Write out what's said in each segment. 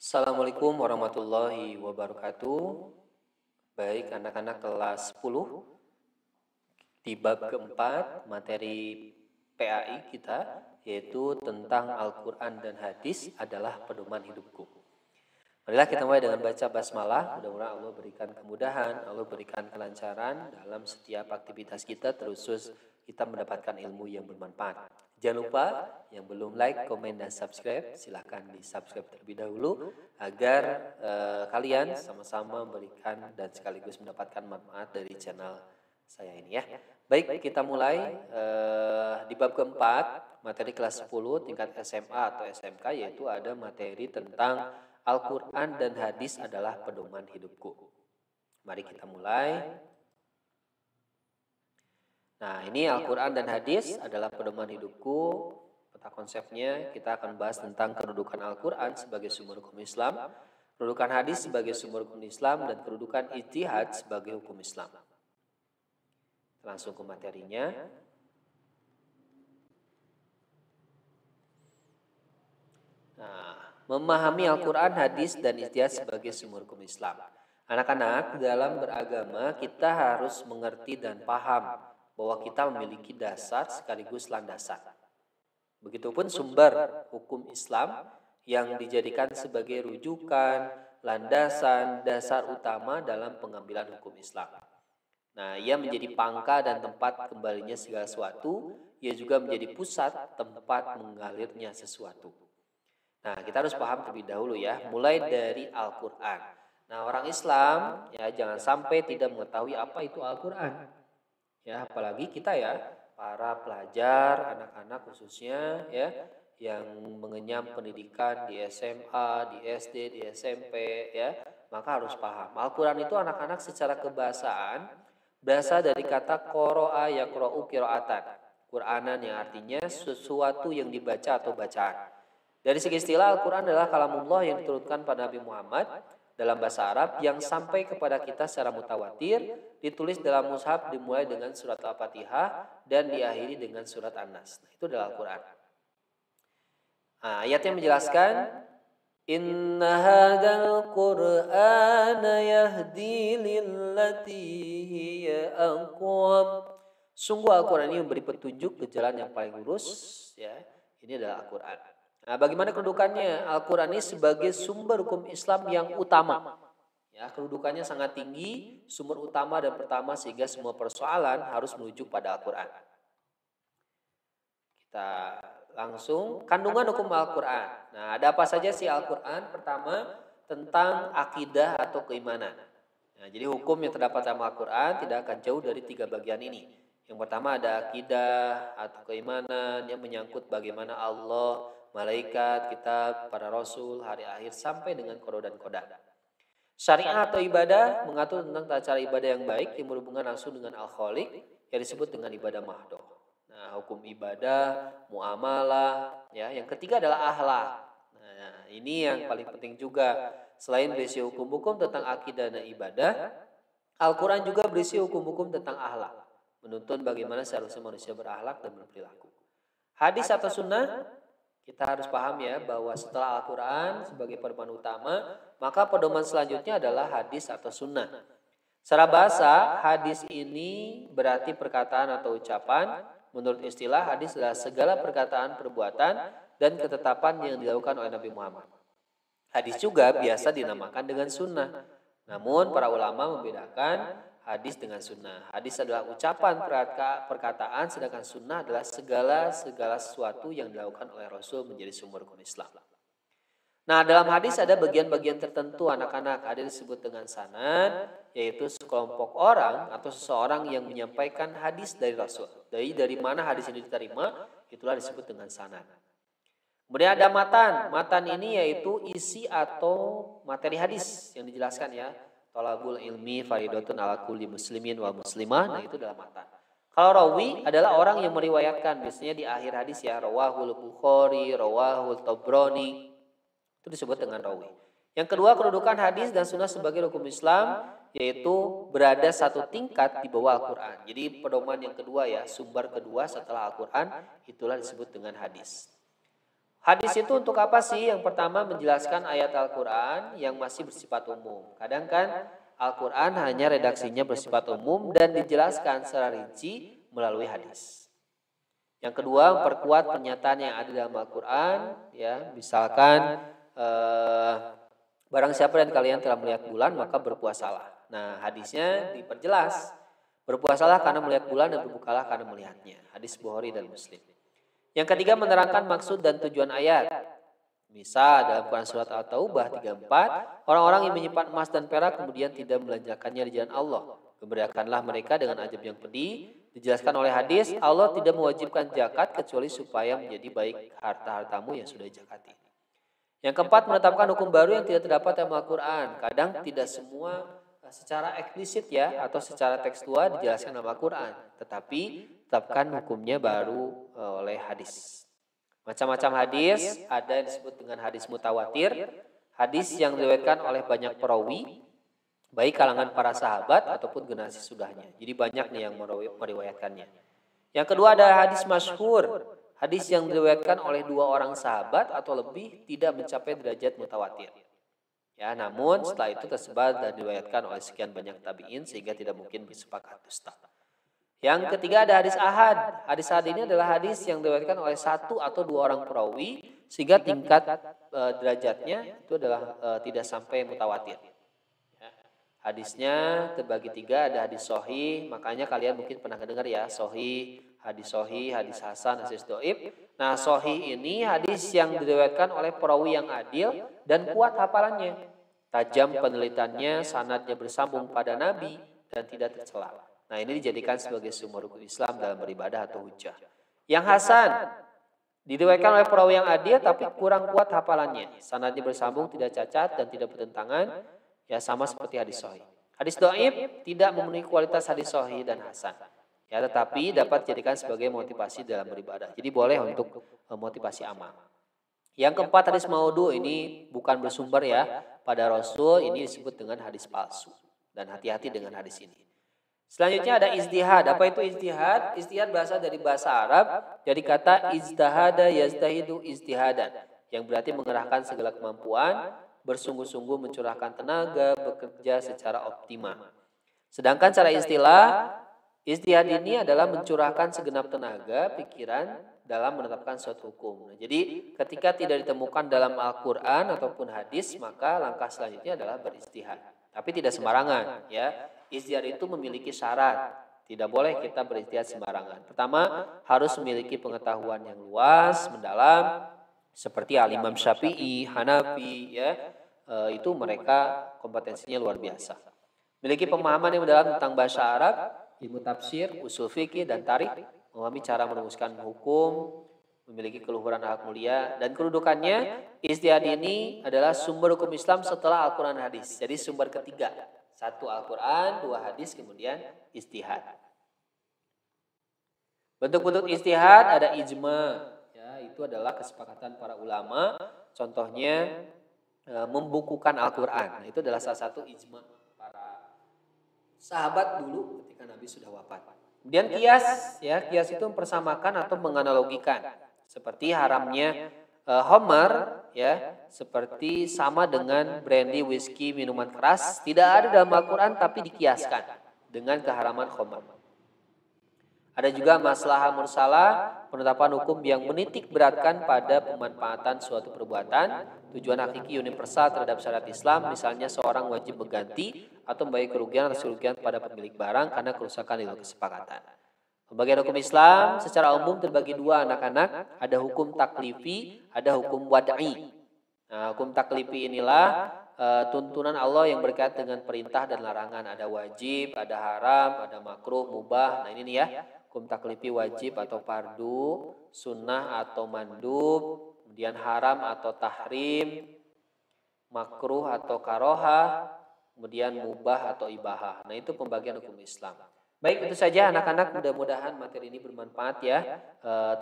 Assalamualaikum warahmatullahi wabarakatuh. Baik anak-anak kelas 10 di bab keempat materi PAI kita yaitu tentang Al-Quran dan Hadis adalah pedoman hidupku. Marilah kita mulai dengan baca basmalah. Mudah-mudahan Allah berikan kemudahan, Allah berikan kelancaran dalam setiap aktivitas kita, terkhusus kita mendapatkan ilmu yang bermanfaat. Jangan lupa yang belum like, komen, dan subscribe, silahkan di subscribe terlebih dahulu agar kalian sama-sama memberikan dan sekaligus mendapatkan manfaat dari channel saya ini ya. Baik, kita mulai di bab keempat materi kelas 10 tingkat SMA atau SMK, yaitu ada materi tentang Al-Quran dan Hadis adalah pedoman hidupku. Mari kita mulai. Nah, ini Al-Quran dan Hadis adalah pedoman hidupku. Peta konsepnya kita akan bahas tentang kedudukan Al-Quran sebagai sumber hukum Islam, kedudukan hadis sebagai sumber hukum Islam, dan kedudukan ijtihad sebagai hukum Islam. Langsung ke materinya. Nah, memahami Al-Quran, hadis, dan ijtihad sebagai sumber hukum Islam. Anak-anak, dalam beragama kita harus mengerti dan paham bahwa kita memiliki dasar sekaligus landasan. Begitupun sumber hukum Islam yang dijadikan sebagai rujukan, landasan, dasar utama dalam pengambilan hukum Islam. Nah, ia menjadi pangkal dan tempat kembalinya segala sesuatu. Ia juga menjadi pusat tempat mengalirnya sesuatu. Nah, kita harus paham terlebih dahulu ya, mulai dari Al-Quran. Nah, orang Islam ya jangan sampai tidak mengetahui apa itu Al-Quran. Ya, apalagi kita ya, para pelajar, anak-anak khususnya ya, yang mengenyam pendidikan di SMA, di SD, di SMP ya, maka harus paham. Al-Quran itu anak-anak secara kebahasaan berasal dari kata qoro'a yaqro'u qira'atan. Qur'anan yang artinya sesuatu yang dibaca atau bacaan. Dari segi istilah, Al-Quran adalah kalamullah yang diturunkan pada Nabi Muhammad dalam bahasa Arab yang sampai kepada kita secara mutawatir, ditulis dalam mushaf dimulai dengan surat Al-Fatihah dan diakhiri dengan surat An-Nas. Nah, itu adalah Al-Quran. Nah, ayatnya menjelaskan, Inna hadal Qur'ana yahdi lillati hiya aqwam. Sungguh Al-Quran ini memberi petunjuk ke jalan yang paling lurus. Ya, ini adalah Al-Quran. Nah, bagaimana kedudukannya? Al-Quran ini sebagai sumber hukum Islam yang utama. Ya, kedudukannya sangat tinggi, sumber utama dan pertama, sehingga semua persoalan harus menuju pada Al-Quran. Kita langsung kandungan hukum Al-Quran. Nah, ada apa saja sih Al-Quran? Pertama, tentang akidah atau keimanan. Nah, jadi hukum yang terdapat dalam Al-Quran tidak akan jauh dari 3 bagian ini. Yang pertama ada akidah atau keimanan yang menyangkut bagaimana Allah, malaikat, kitab, para rasul, hari akhir, sampai dengan qada dan qadar. Syariat atau ibadah mengatur tentang tata cara ibadah yang baik yang berhubungan langsung dengan Al-Khaliq yang disebut dengan ibadah mahdoh. Nah, hukum ibadah, muamalah, ya. Yang ketiga adalah akhlak. Nah, ini yang paling penting juga. Selain berisi hukum-hukum tentang akidah dan ibadah, Al-Quran juga berisi hukum-hukum tentang akhlak, menuntun bagaimana seharusnya manusia berakhlak dan berperilaku. Hadis atau sunnah, kita harus paham ya bahwa setelah Al-Quran sebagai pedoman utama, maka pedoman selanjutnya adalah hadis atau sunnah. Secara bahasa, hadis ini berarti perkataan atau ucapan. Menurut istilah, hadis adalah segala perkataan, perbuatan, dan ketetapan yang dilakukan oleh Nabi Muhammad. Hadis juga biasa dinamakan dengan sunnah. Namun para ulama membedakan hadis dengan sunnah. Hadis adalah ucapan perkataan, sedangkan sunnah adalah segala sesuatu yang dilakukan oleh Rasul menjadi sumber hukum Islam. Nah, dalam hadis ada bagian-bagian tertentu anak-anak, ada disebut dengan sanad, yaitu sekelompok orang atau seseorang yang menyampaikan hadis dari Rasul. Dari mana hadis ini diterima, itulah disebut dengan sanad. Kemudian ada matan. Matan ini yaitu isi atau materi hadis yang dijelaskan ya. Thalabul ilmi faridatun ala kulli muslimin wal muslimah. Nah, itu adalah matan. Kalau rawi adalah orang yang meriwayatkan, biasanya di akhir hadis ya, rawahul Bukhari, rawahul Tabrani. Itu disebut dengan rawi. Yang kedua, kedudukan hadis dan sunnah sebagai hukum Islam, yaitu berada satu tingkat di bawah Al-Quran. Jadi pedoman yang kedua ya, sumber kedua setelah Al-Quran, itulah disebut dengan hadis. Hadis itu untuk apa sih? Yang pertama menjelaskan ayat Al-Quran yang masih bersifat umum. Kadang kan Al-Quran hanya redaksinya bersifat umum dan dijelaskan secara rinci melalui hadis. Yang kedua, memperkuat pernyataan yang ada dalam Al-Quran. Ya, misalkan barang siapa dan kalian telah melihat bulan maka berpuasalah. Nah, hadisnya diperjelas. Berpuasalah karena melihat bulan dan berbukalah karena melihatnya. Hadis Bukhari dan Muslim. Yang ketiga, menerangkan maksud dan tujuan ayat. Misal dalam Quran surat At-Taubah 34, orang-orang yang menyimpan emas dan perak kemudian tidak membelanjakannya di jalan Allah. Gembirakanlah mereka dengan ajab yang pedih. Dijelaskan oleh hadis, Allah tidak mewajibkan zakat kecuali supaya menjadi baik harta-hartamu yang sudah zakati. Yang keempat, menetapkan hukum baru yang tidak terdapat dalam Al-Quran. Kadang tidak semua secara eksplisit ya atau secara tekstual dijelaskan dalam Al-Quran, tetapi tetapkan hukumnya baru oleh hadis. Macam-macam hadis, ada yang disebut dengan hadis mutawatir, hadis yang diriwayatkan oleh banyak perawi, baik kalangan para sahabat ataupun generasi sudahnya. Jadi banyak nih yang meriwayatkannya. Yang kedua ada hadis masyhur, hadis yang diriwayatkan oleh 2 orang sahabat atau lebih tidak mencapai derajat mutawatir. Ya, namun setelah itu tersebar dan diriwayatkan oleh sekian banyak tabi'in sehingga tidak mungkin bersepakat dusta. Yang ketiga ada hadis ahad. Hadis ahad ini adalah hadis yang diriwayatkan oleh 1 atau 2 orang perawi sehingga tingkat derajatnya itu adalah tidak sampai mutawatir. Ya. Hadisnya terbagi 3, ada hadis sahih, makanya kalian mungkin pernah dengar ya, sahih, hadis hasan, hadis dhaif. Nah, sahih ini hadis yang diriwayatkan oleh perawi yang adil dan kuat hafalannya. Tajam penelitiannya, sanadnya bersambung pada Nabi dan tidak tercela. Nah, ini dijadikan sebagai sumber hukum Islam dalam beribadah atau hujjah. Yang hasan diriwayatkan oleh perawi yang adil tapi kurang kuat hafalannya. Sanadnya bersambung, tidak cacat dan tidak bertentangan, ya sama seperti hadis sahih. Hadis dhaif tidak memenuhi kualitas hadis sahih dan hasan. Ya, tetapi dapat dijadikan sebagai motivasi dalam beribadah. Jadi boleh untuk motivasi amal. Yang keempat hadis maudhu, ini bukan bersumber ya pada Rasul, ini disebut dengan hadis palsu. Dan hati-hati dengan hadis ini. Selanjutnya ada ijtihad. Apa itu ijtihad? Ijtihad berasal dari bahasa Arab dari kata ijtahada yazdahidu ijtihadan, yang berarti mengerahkan segala kemampuan, bersungguh-sungguh mencurahkan tenaga, bekerja secara optimal. Sedangkan secara istilah, ijtihad ini adalah mencurahkan segenap tenaga, pikiran dalam menetapkan suatu hukum. Nah, jadi ketika tidak ditemukan dalam Al-Quran ataupun hadis, maka langkah selanjutnya adalah berijtihad. Tapi tidak sembarangan ya. Ijtihad itu memiliki syarat. Tidak boleh kita berijtihad sembarangan. Pertama, harus memiliki pengetahuan yang luas, mendalam, seperti Al-Imam Syafi'i, Hanafi ya. Itu mereka kompetensinya luar biasa. Memiliki pemahaman yang mendalam tentang bahasa Arab, ilmu tafsir, usul fikih dan tarik, memahami cara merumuskan hukum, memiliki keluhuran akhlak mulia, dan kedudukannya ijtihad ini adalah sumber hukum Islam setelah Al-Quran dan hadis. Jadi sumber ketiga, 1 Al-Quran, 2 hadis, kemudian ijtihad. Bentuk-bentuk ijtihad ada ijma, ya, itu adalah kesepakatan para ulama. Contohnya membukukan Al-Quran, nah, itu adalah salah satu ijma para sahabat dulu ketika Nabi sudah wafat. Kemudian kias, ya, kias itu mempersamakan atau menganalogikan. Seperti haramnya Homer, ya, seperti sama dengan brandy, whisky, minuman keras, tidak ada dalam Al-Quran tapi dikiaskan dengan keharaman Homer. Ada juga maslahah mursalah, penetapan hukum yang menitik beratkan pada pemanfaatan suatu perbuatan, tujuan hakiki universal terhadap syariat Islam, misalnya seorang wajib mengganti atau membayar kerugian atau kerugian pada pemilik barang karena kerusakan di luar kesepakatan. Pembagian hukum Islam secara umum terbagi 2 anak-anak, ada hukum taklifi, ada hukum wad'i. Nah, hukum taklifi inilah tuntunan Allah yang berkaitan dengan perintah dan larangan, ada wajib, ada haram, ada makruh, mubah. Nah, ini nih ya, hukum taklifi wajib atau fardu, sunnah atau mandub, kemudian haram atau tahrim, makruh atau karohah, kemudian mubah atau ibahah. Nah, itu pembagian hukum Islam. Baik, itu saja anak-anak, mudah-mudahan materi ini bermanfaat ya.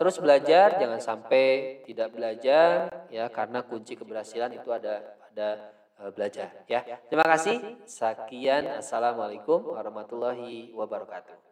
Terus belajar, jangan sampai tidak belajar ya, karena kunci keberhasilan itu ada pada belajar ya. Terima kasih. Sekian, assalamualaikum warahmatullahi wabarakatuh.